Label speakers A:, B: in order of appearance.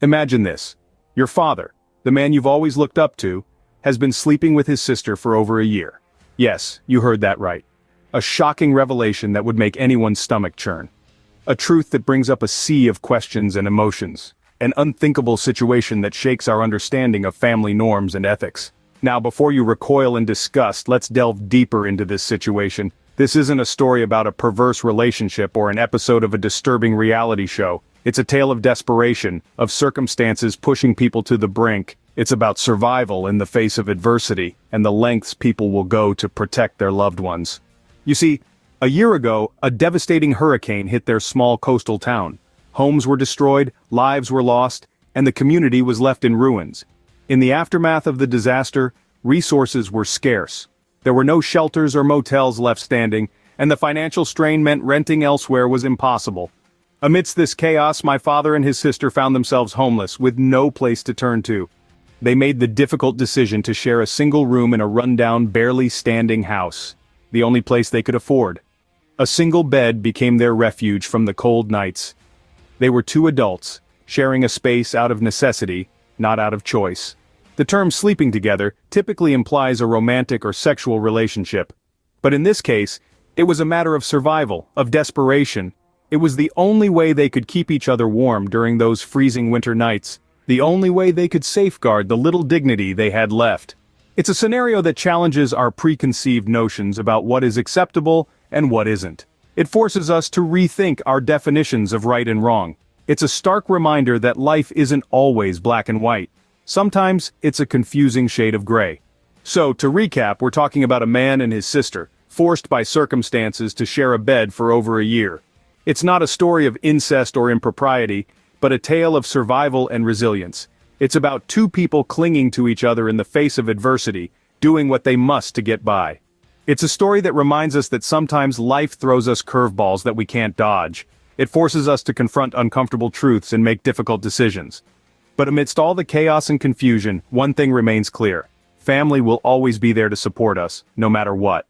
A: Imagine this. Your father, the man you've always looked up to, has been sleeping with his sister for over a year. Yes, you heard that right. A shocking revelation that would make anyone's stomach churn. A truth that brings up a sea of questions and emotions. An unthinkable situation that shakes our understanding of family norms and ethics. Now, before you recoil in disgust, let's delve deeper into this situation. This isn't a story about a perverse relationship or an episode of a disturbing reality show. It's a tale of desperation, of circumstances pushing people to the brink. It's about survival in the face of adversity, and the lengths people will go to protect their loved ones. You see, a year ago, a devastating hurricane hit their small coastal town. Homes were destroyed, lives were lost, and the community was left in ruins. In the aftermath of the disaster, resources were scarce. There were no shelters or motels left standing, and the financial strain meant renting elsewhere was impossible. Amidst this chaos, my father and his sister found themselves homeless, with no place to turn to. They made the difficult decision to share a single room in a rundown, barely standing house, the only place they could afford. A single bed became their refuge from the cold nights. They were two adults, sharing a space out of necessity, not out of choice. The term sleeping together typically implies a romantic or sexual relationship. But in this case, it was a matter of survival, of desperation. It was the only way they could keep each other warm during those freezing winter nights. The only way they could safeguard the little dignity they had left. It's a scenario that challenges our preconceived notions about what is acceptable and what isn't. It forces us to rethink our definitions of right and wrong. It's a stark reminder that life isn't always black and white. Sometimes it's a confusing shade of gray. So, to recap, we're talking about a man and his sister, forced by circumstances to share a bed for over a year. It's not a story of incest or impropriety, but a tale of survival and resilience. It's about two people clinging to each other in the face of adversity, doing what they must to get by. It's a story that reminds us that sometimes life throws us curveballs that we can't dodge. It forces us to confront uncomfortable truths and make difficult decisions. But amidst all the chaos and confusion, one thing remains clear. Family will always be there to support us, no matter what.